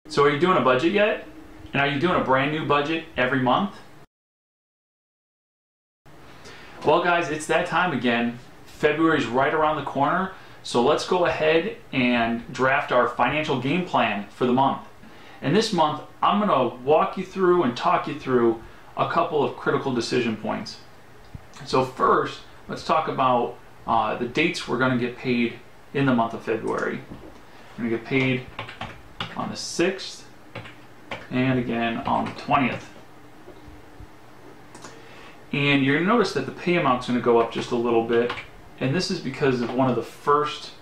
So are you doing a budget yet? And are you doing a brand new budget every month? Well guys, it's that time again. February's right around the corner, so let's go ahead and draft our financial game plan for the month. And this month, I'm going to walk you through and talk you through a couple of critical decision points. So first, let's talk about the dates we're going to get paid in the month of February. We're going to get paid on the 6th and again on the 20th. And you're going to notice that the pay amount's going to go up just a little bit, and this is because of one of the first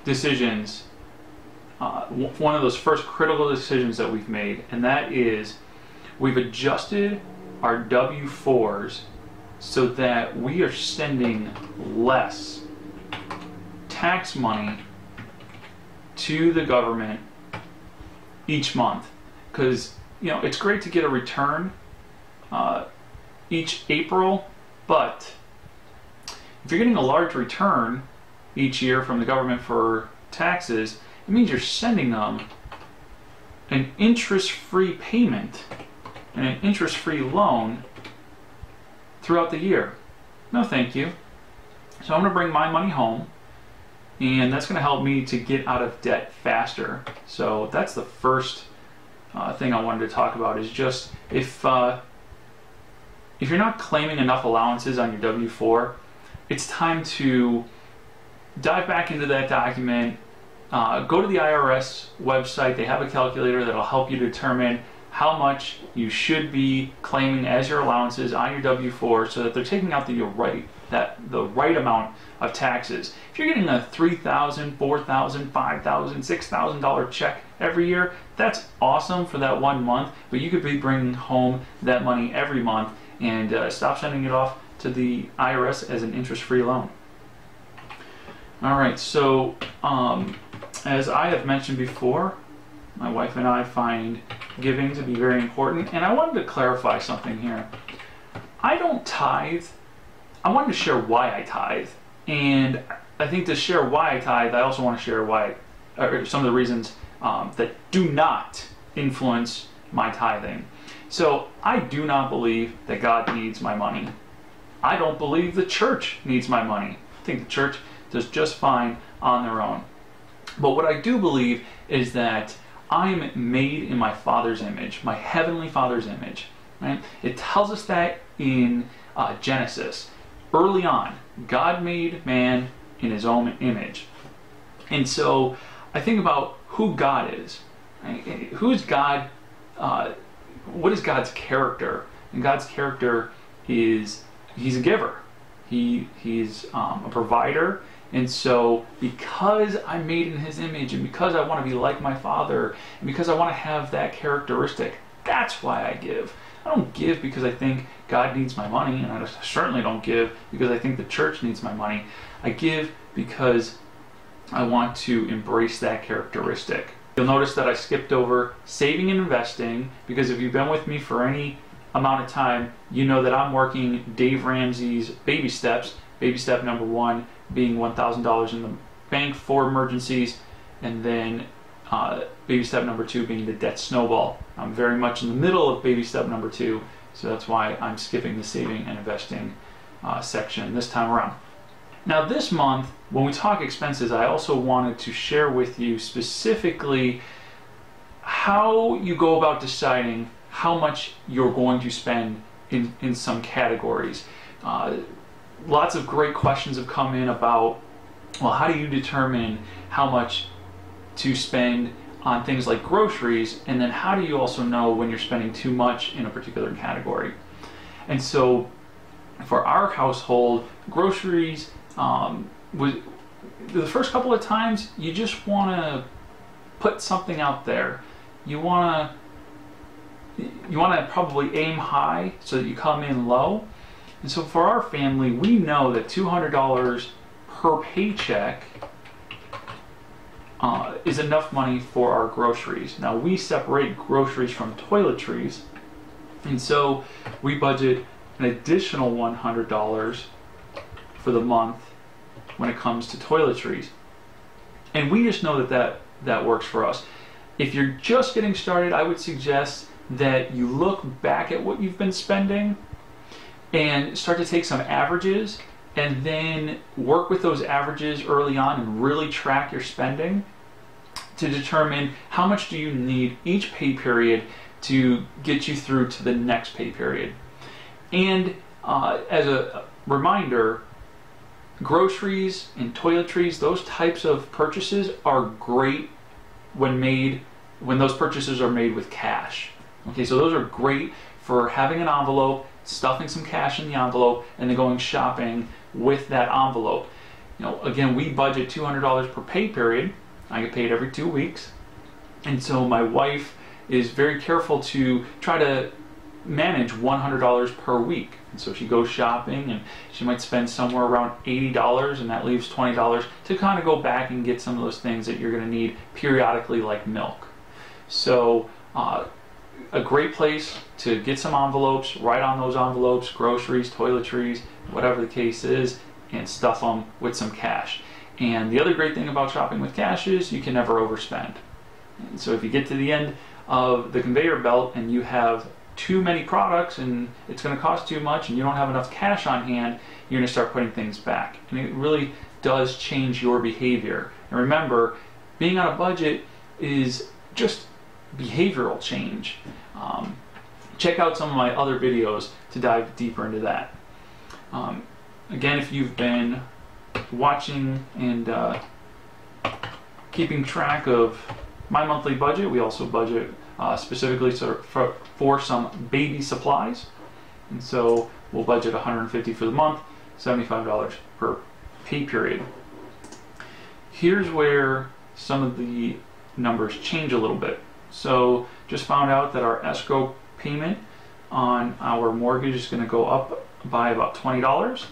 decisions, one of those first critical decisions that we've made, and that is we've adjusted our W-4s so that we are sending less tax money to the government each month, because it's great to get a return each April, but if you're getting a large return each year from the government for taxes, it means you're sending them an interest-free payment and an interest-free loan throughout the year. No thank you. So I'm going to bring my money home, and that's going to help me to get out of debt faster. So that's the first thing I wanted to talk about, is just if you're not claiming enough allowances on your W-4, it's time to dive back into that document. Go to the IRS website. They have a calculator that'll help you determine how much you should be claiming as your allowances on your W-4, so that they're taking out the right amount of taxes. If you're getting a $3,000, $4,000, $5,000, $6,000 check every year, that's awesome for that 1 month, but you could be bringing home that money every month and stop sending it off to the IRS as an interest-free loan. Alright, so as I have mentioned before, my wife and I find giving to be very important, and I wanted to clarify something here. I don't tithe. I wanted to share why I tithe, and I think to share why I tithe, I also want to share some of the reasons that do not influence my tithing. So I do not believe that God needs my money. I don't believe the church needs my money. I think the church does just fine on their own. But what I do believe is that I'm made in my Father's image, my Heavenly Father's image. Right? It tells us that in Genesis. Early on, God made man in His own image. And so I think about who God is. Right? Who is God? What is God's character? And God's character is He's a giver. He's a provider. And so because I'm made in His image, and because I want to be like my Father, and because I want to have that characteristic, that's why I give. I don't give because I think God needs my money, and I certainly don't give because I think the church needs my money. I give because I want to embrace that characteristic. You'll notice that I skipped over saving and investing, because if you've been with me for any amount of time, you know that I'm working Dave Ramsey's baby steps. Baby step number 1 being $1,000 in the bank for emergencies, and then baby step number 2 being the debt snowball. I'm very much in the middle of baby step number 2, so that's why I'm skipping the saving and investing section this time around. Now this month, when we talk expenses, I also wanted to share with you specifically how you go about deciding how much you're going to spend in some categories. Lots of great questions have come in about, well, how do you determine how much to spend on things like groceries, and then how do you also know when you're spending too much in a particular category? And so for our household, groceries, the first couple of times, you just want to put something out there. You want to probably aim high so that you come in low. And so for our family, we know that $200 per paycheck is enough money for our groceries. Now we separate groceries from toiletries, and so we budget an additional $100 for the month when it comes to toiletries. And we just know that works for us. If you're just getting started, I would suggest that you look back at what you've been spending and start to take some averages and then work with those averages early on and really track your spending to determine how much do you need each pay period to get you through to the next pay period. And as a reminder, groceries and toiletries, those types of purchases are great when those purchases are made with cash. Okay, so those are great for having an envelope, stuffing some cash in the envelope, and then going shopping with that envelope. You know, again, we budget $200 per pay period. I get paid every 2 weeks. And so my wife is very careful to try to manage $100 per week. And so she goes shopping and she might spend somewhere around $80, and that leaves $20 to kind of go back and get some of those things that you're going to need periodically, like milk. So a great place to get some envelopes, write on those envelopes, groceries, toiletries, whatever the case is, and stuff them with some cash. And the other great thing about shopping with cash is you can never overspend. And so if you get to the end of the conveyor belt and you have too many products and it's going to cost too much and you don't have enough cash on hand, you're going to start putting things back. And it really does change your behavior. And remember, being on a budget is just behavioral change. Check out some of my other videos to dive deeper into that. Again, if you've been watching and keeping track of my monthly budget, we also budget specifically for some baby supplies. And so we'll budget $150 for the month, $75 per pay period. Here's where some of the numbers change a little bit. So just found out that our escrow payment on our mortgage is going to go up by about $20.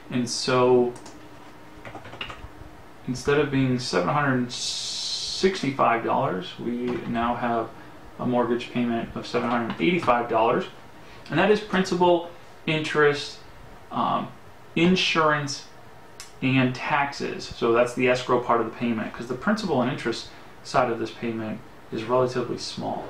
And so instead of being $765, we now have a mortgage payment of $785. And that is principal, interest, insurance, and taxes. So that's the escrow part of the payment, because the principal and interest side of this payment is relatively small.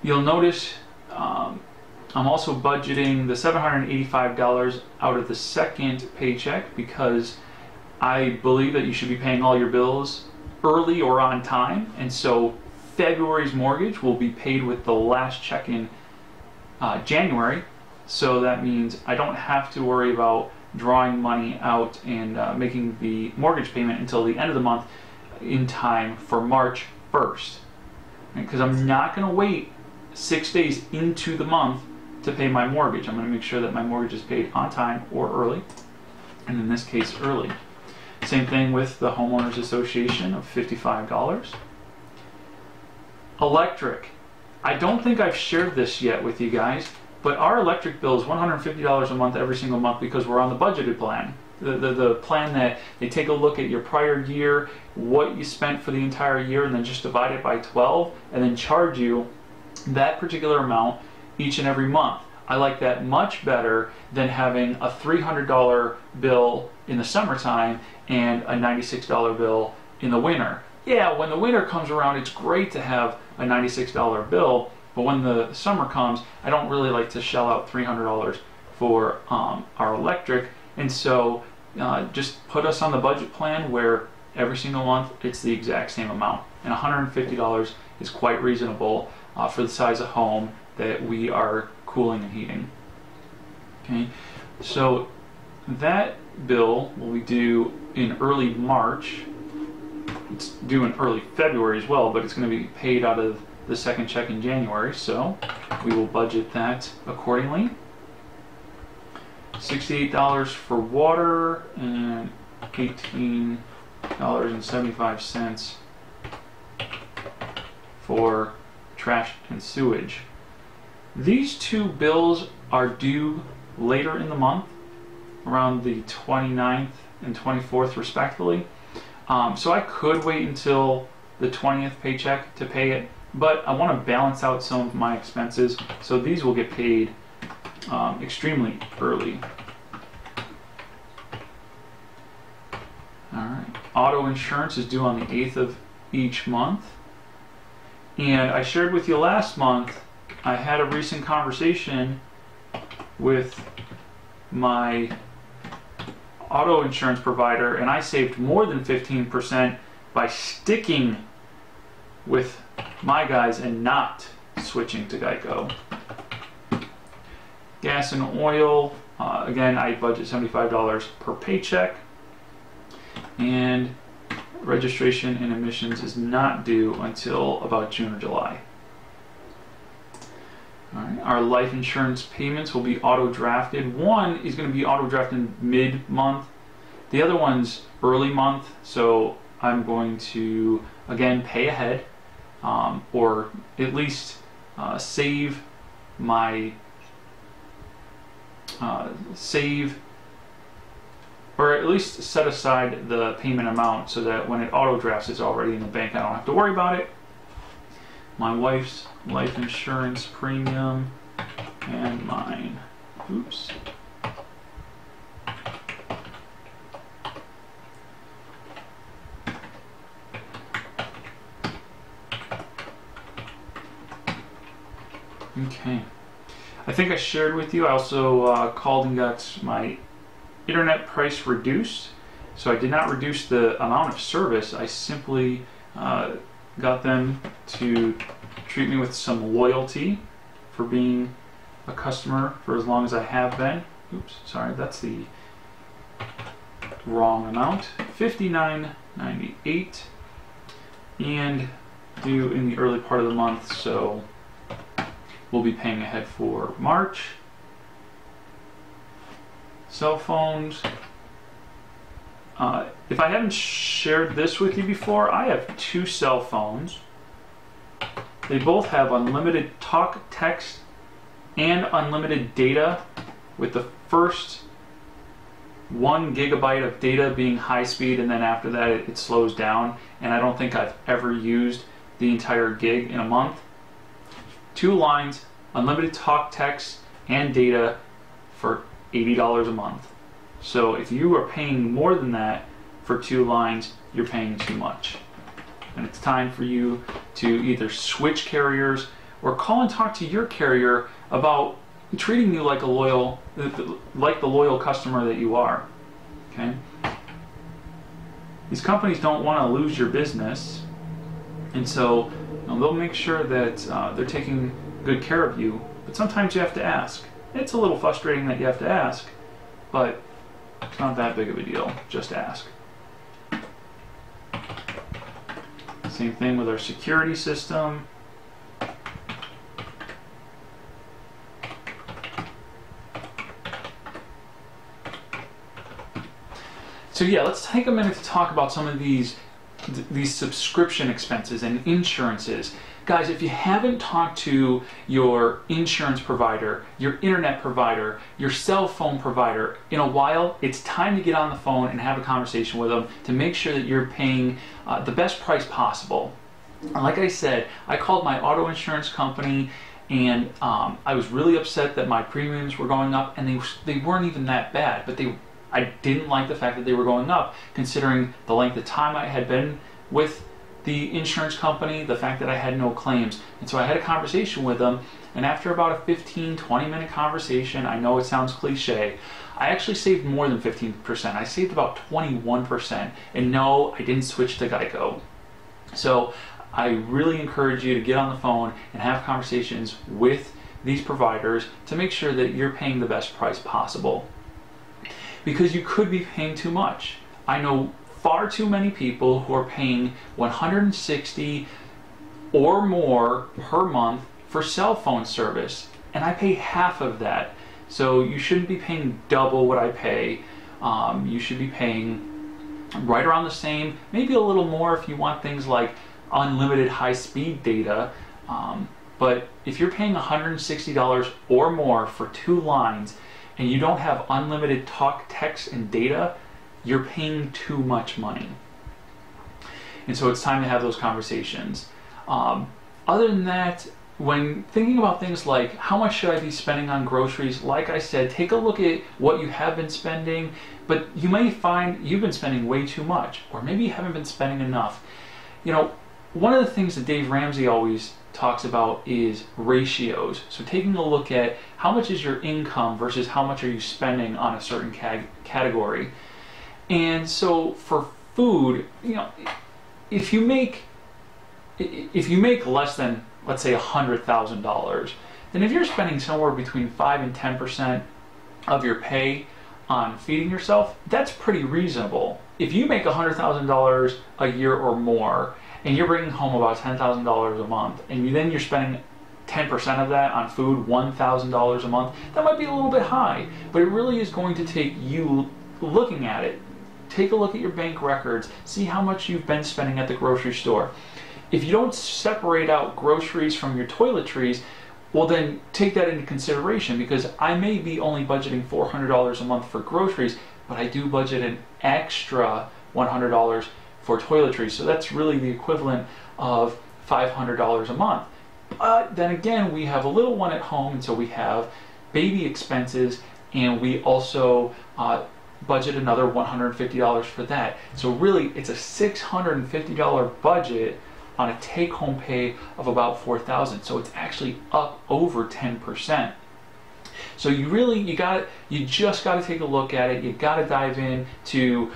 You'll notice I'm also budgeting the $785 out of the second paycheck, because I believe that you should be paying all your bills early or on time, and so February's mortgage will be paid with the last check in January. So that means I don't have to worry about drawing money out and making the mortgage payment until the end of the month in time for March 1st. Because I'm not going to wait 6 days into the month to pay my mortgage. I'm going to make sure that my mortgage is paid on time or early, and in this case early. Same thing with the Homeowners Association of $55. Electric. I don't think I've shared this yet with you guys, but our electric bill is $150 a month every single month, because we're on the budgeted plan. The plan that they take a look at your prior year, what you spent for the entire year, and then just divide it by 12 and then charge you that particular amount each and every month. I like that much better than having a $300 bill in the summertime and a $96 bill in the winter. Yeah, when the winter comes around, it's great to have a $96 bill, but when the summer comes, I don't really like to shell out $300 for our electric. And so just put us on the budget plan where every single month it's the exact same amount. And $150 is quite reasonable for the size of home that we are cooling and heating. Okay, so that bill will be due in early March. It's due in early February as well, but it's going to be paid out of the second check in January, so we will budget that accordingly. $68 for water and $18.75 for trash and sewage. These two bills are due later in the month, around the 29th and 24th respectively. So I could wait until the 20th paycheck to pay it, but I want to balance out some of my expenses, so these will get paid extremely early. Alright. auto insurance is due on the 8th of each month. And I shared with you last month, I had a recent conversation with my auto insurance provider, and I saved more than 15% by sticking with my guys and not switching to Geico. Gas and oil, again, I budget $75 per paycheck, and registration and emissions is not due until about June or July. All right. Our life insurance payments will be auto-drafted. One is going to be auto-drafted mid-month. The other one's early month, so I'm going to, again, pay ahead, or at least save my or at least set aside the payment amount so that when it auto drafts it's already in the bank. I don't have to worry about it. My wife's life insurance premium and mine. Oops. Okay. I think I shared with you, I also called and got my internet price reduced. So I did not reduce the amount of service, I simply got them to treat me with some loyalty for being a customer for as long as I have been. Oops, sorry, that's the wrong amount. $59.98 and due in the early part of the month, so we'll be paying ahead for March. Cell phones. If I haven't shared this with you before, I have 2 cell phones. They both have unlimited talk, text, and unlimited data, with the first 1 gigabyte of data being high speed, and then after that it slows down. And I don't think I've ever used the entire gig in a month. 2 lines, unlimited talk, text, and data for $80 a month. So if you are paying more than that for 2 lines, you're paying too much. And it's time for you to either switch carriers or call and talk to your carrier about treating you like the loyal customer that you are. Okay? These companies don't want to lose your business, and so they'll make sure that they're taking good care of you, but sometimes you have to ask. It's a little frustrating that you have to ask, but it's not that big of a deal. Just ask. Same thing with our security system. So yeah, let's take a minute to talk about some of these subscription expenses and insurances. Guys, if you haven't talked to your insurance provider, your internet provider, your cell phone provider in a while, it's time to get on the phone and have a conversation with them to make sure that you're paying the best price possible. And like I said, I called my auto insurance company, and I was really upset that my premiums were going up, and they weren't even that bad, but I didn't like the fact that they were going up, considering the length of time I had been with the insurance company, the fact that I had no claims. And so I had a conversation with them, and after about a 15-20 minute conversation, I know it sounds cliche, I actually saved more than 15%. I saved about 21%, and no, I didn't switch to Geico. So I really encourage you to get on the phone and have conversations with these providers to make sure that you're paying the best price possible, because you could be paying too much. I know far too many people who are paying $160 or more per month for cell phone service, and I pay half of that. So you shouldn't be paying double what I pay. You should be paying right around the same, maybe a little more if you want things like unlimited high-speed data. But if you're paying $160 or more for 2 lines and you don't have unlimited talk, text, and data, you're paying too much money. And so it's time to have those conversations. Other than that, when thinking about things like how much should I be spending on groceries, like I said, take a look at what you have been spending, but you may find you've been spending way too much, or maybe you haven't been spending enough. You know, one of the things that Dave Ramsey always talks about is ratios. So taking a look at how much is your income versus how much are you spending on a certain category. And so for food, you know, if you make less than, let's say, $100,000, then if you're spending somewhere between 5 and 10% of your pay on feeding yourself, that's pretty reasonable. If you make $100,000 a year or more, and you're bringing home about $10,000 a month, and then you're spending 10% of that on food, $1,000 a month, that might be a little bit high, but it really is going to take you looking at it. Take a look at your bank records, see how much you've been spending at the grocery store. If you don't separate out groceries from your toiletries, well then take that into consideration, because I may be only budgeting $400 a month for groceries, but I do budget an extra $100 for toiletries. So that's really the equivalent of $500 a month. But then again, we have a little one at home, and so we have baby expenses, and we also budget another $150 for that. So really, it's a $650 budget on a take-home pay of about $4,000. So it's actually up over 10%. So you just got to take a look at it. You got to dive in to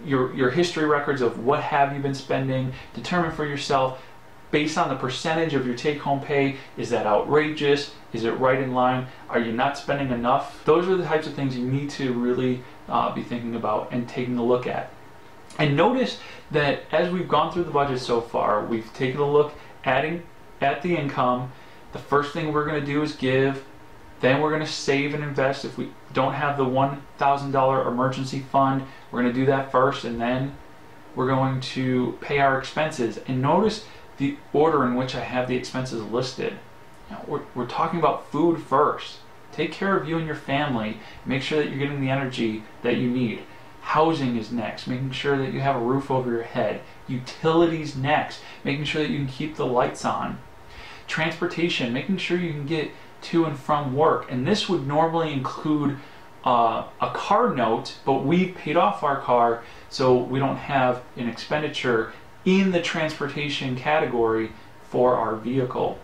your history records of what have you been spending. Determine for yourself, based on the percentage of your take-home pay, is that outrageous? Is it right in line? Are you not spending enough? Those are the types of things you need to really be thinking about and taking a look at. And notice that as we've gone through the budget so far, we've taken a look at the income. The first thing we're going to do is give. Then we're going to save and invest. If we don't have the $1,000 emergency fund, we're going to do that first, and then we're going to pay our expenses. And notice the order in which I have the expenses listed. You know, we're talking about food first. Take care of you and your family. Make sure that you're getting the energy that you need. Housing is next, making sure that you have a roof over your head. Utilities next, making sure that you can keep the lights on. Transportation, making sure you can get to and from work. And this would normally include a car note, but we've paid off our car, so we don't have an expenditure in the transportation category for our vehicle.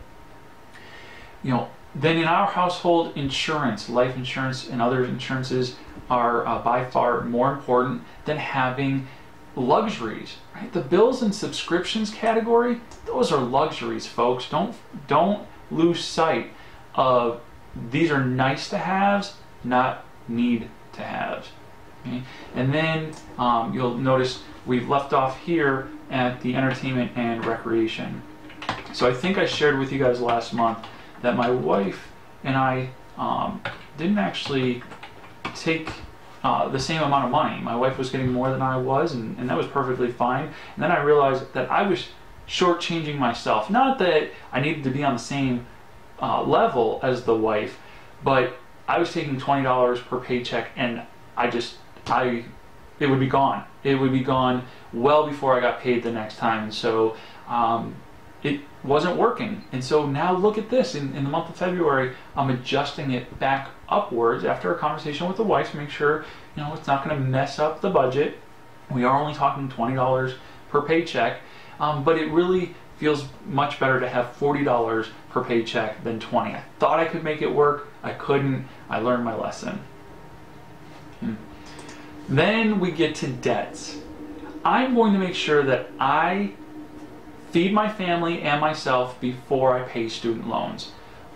You know, then in our household, insurance, life insurance and other insurances are by far more important than having luxuries, right? The bills and subscriptions category, those are luxuries, folks. Don't lose sight of these are nice to haves, not need to haves. Okay? And then you'll notice we've left off here at the entertainment and recreation. So I think I shared with you guys last month that my wife and I didn't actually take the same amount of money. My wife was getting more than I was, and that was perfectly fine. And then I realized that I was shortchanging myself. Not that I needed to be on the same level as the wife, but I was taking $20 per paycheck, and it would be gone. It would be gone well before I got paid the next time, and so it wasn't working. And so now look at this. In the month of February, I'm adjusting it back upwards after a conversation with the wife to make sure, you know, it's not going to mess up the budget. We are only talking $20 per paycheck, but it really feels much better to have $40 per paycheck than $20. I thought I could make it work. I couldn't. I learned my lesson. Then we get to debts. I'm going to make sure that I feed my family and myself before I pay student loans.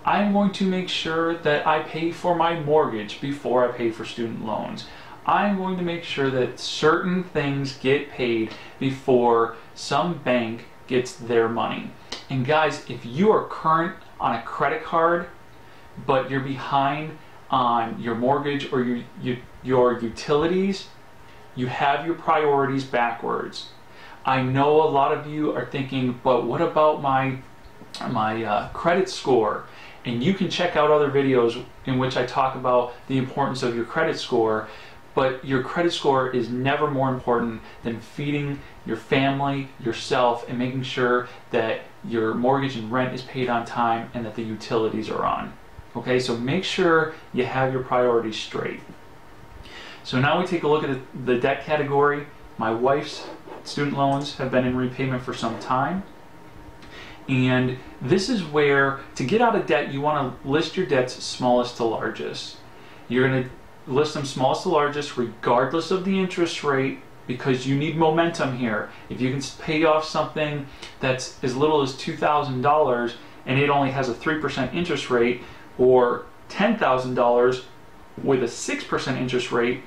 I'm going to make sure that I pay for my mortgage before I pay for student loans. I'm going to make sure that certain things get paid before some bank gets their money. And guys, if you are current on a credit card, but you're behind on your mortgage or your utilities, you have your priorities backwards. I know a lot of you are thinking, but what about my credit score? And you can check out other videos in which I talk about the importance of your credit score. but your credit score is never more important than feeding your family, yourself, and making sure that your mortgage and rent is paid on time and that the utilities are on. Okay, so make sure you have your priorities straight. So now we take a look at the debt category. My wife's student loans have been in repayment for some time. And this is where, to get out of debt, you want to list your debts smallest to largest. You're going to list them smallest to largest regardless of the interest rate, because you need momentum here. If you can pay off something that's as little as $2,000 and it only has a 3% interest rate, or $10,000 with a 6% interest rate,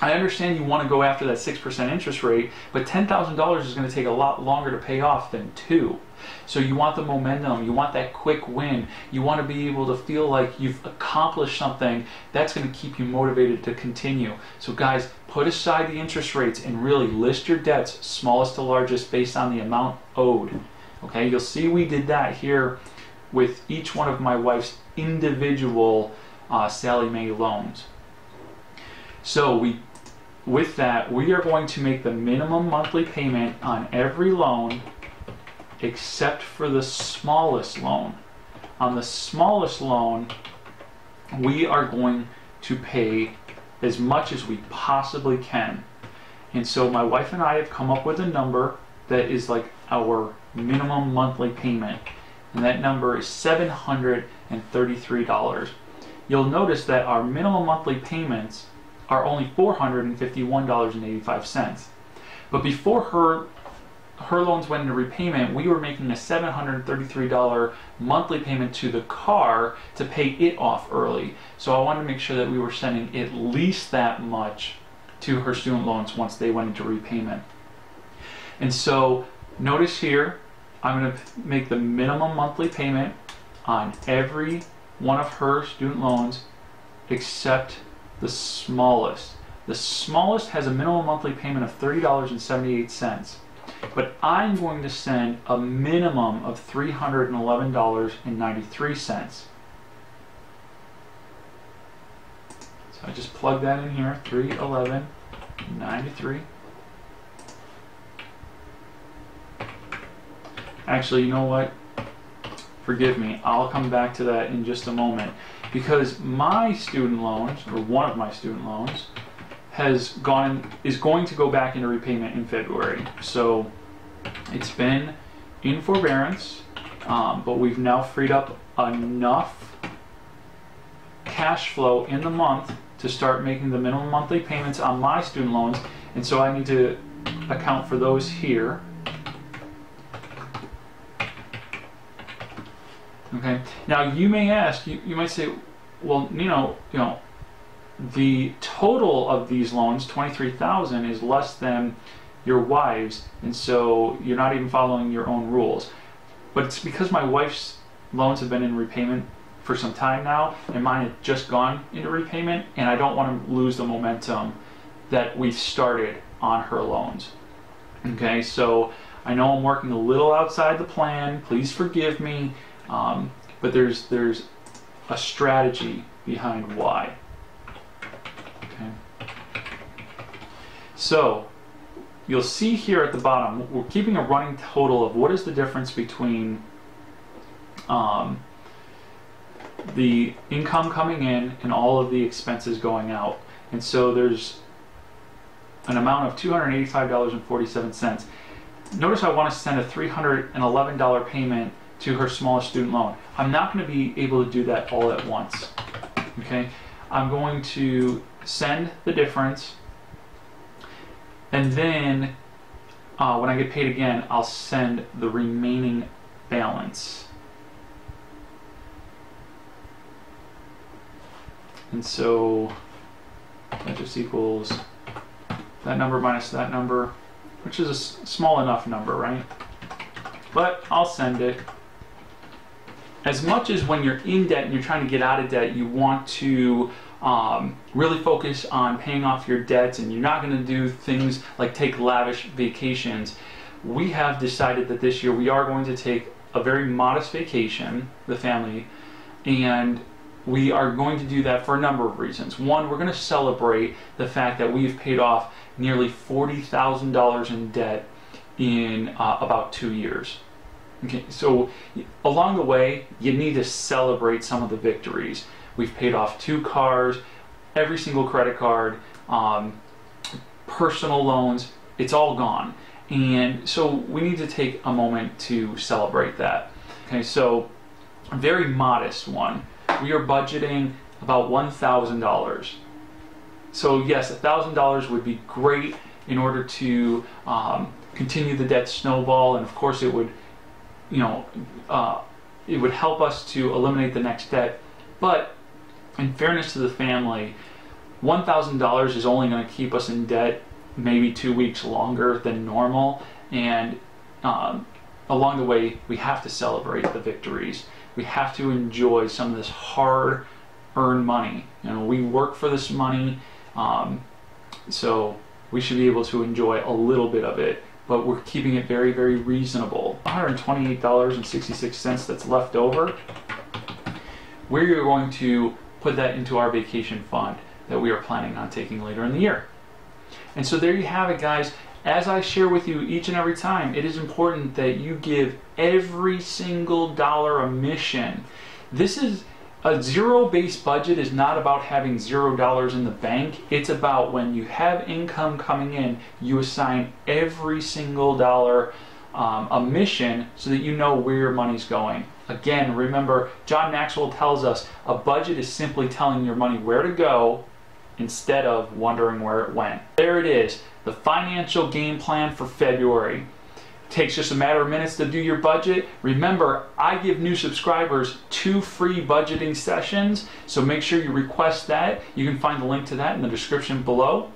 I understand you want to go after that 6% interest rate, but $10,000 is going to take a lot longer to pay off than $2,000. So you want the momentum, you want that quick win, you want to be able to feel like you've accomplished something that's going to keep you motivated to continue. So guys, put aside the interest rates and really list your debts smallest to largest based on the amount owed. Okay, you'll see we did that here with each one of my wife's individual Sallie Mae loans. So with that, we are going to make the minimum monthly payment on every loan except for the smallest loan. On the smallest loan, we are going to pay as much as we possibly can. And so my wife and I have come up with a number that is like our minimum monthly payment. And that number is $733. You'll notice that our minimum monthly payments are only $451.85. But before her loans went into repayment, we were making a $733 monthly payment to the car to pay it off early. So I wanted to make sure that we were sending at least that much to her student loans once they went into repayment. And so notice here, I'm going to make the minimum monthly payment on every one of her student loans except the smallest. The smallest has a minimum monthly payment of $30.78. But I'm going to send a minimum of $311.93. So I just plug that in here, $311.93. Actually, you know what? Forgive me, I'll come back to that in just a moment, because my student loans, or one of my student loans, is going to go back into repayment in February. So it's been in forbearance, but we've now freed up enough cash flow in the month to start making the minimum monthly payments on my student loans, and so I need to account for those here. Okay. Now you may ask, you might say, well, the total of these loans, $23,000, is less than your wife's, and so you're not even following your own rules. But it's because my wife's loans have been in repayment for some time now, and mine have just gone into repayment, and I don't want to lose the momentum that we've started on her loans. Okay, so I know I'm working a little outside the plan. Please forgive me, but there's a strategy behind why. Okay. So you'll see here at the bottom, we're keeping a running total of what is the difference between the income coming in and all of the expenses going out. And so there's an amount of $285.47. Notice I want to send a $311 payment to her smallest student loan. I'm not going to be able to do that all at once. Okay, I'm going to send the difference, and then when I get paid again, I'll send the remaining balance. And so that just equals that number minus that number, which is a small enough number, right? But I'll send it. As much as when you're in debt and you're trying to get out of debt, you want to really focus on paying off your debts, and you're not going to do things like take lavish vacations, we have decided that this year we are going to take a very modest vacation, the family, and we are going to do that for a number of reasons. One, we're going to celebrate the fact that we've paid off nearly $40,000 in debt in about 2 years. Okay, so along the way, you need to celebrate some of the victories. We've paid off 2 cars, every single credit card, personal loans, it's all gone. And so we need to take a moment to celebrate that. Okay, so a very modest one. We are budgeting about $1,000. So yes, $1,000 would be great in order to continue the debt snowball, and of course it would, it would help us to eliminate the next debt. But in fairness to the family, $1,000 is only going to keep us in debt maybe 2 weeks longer than normal, and along the way we have to celebrate the victories. We have to enjoy some of this hard-earned money. We work for this money, so we should be able to enjoy a little bit of it, but we're keeping it very, very reasonable. $128.66 that's left over, we're going to put that into our vacation fund that we are planning on taking later in the year. And so there you have it, guys. As I share with you each and every time, it is important that you give every single dollar a mission. This is a zero-based budget is not about having $0 in the bank. It's about when you have income coming in, you assign every single dollar a mission so that you know where your money's going. Again, remember, John Maxwell tells us a budget is simply telling your money where to go instead of wondering where it went. There it is, the financial game plan for February. It takes just a matter of minutes to do your budget. Remember, I give new subscribers 2 free budgeting sessions, so make sure you request that. You can find the link to that in the description below.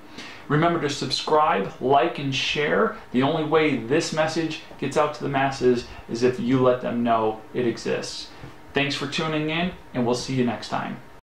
Remember to subscribe, like, and share. The only way this message gets out to the masses is if you let them know it exists. Thanks for tuning in, and we'll see you next time.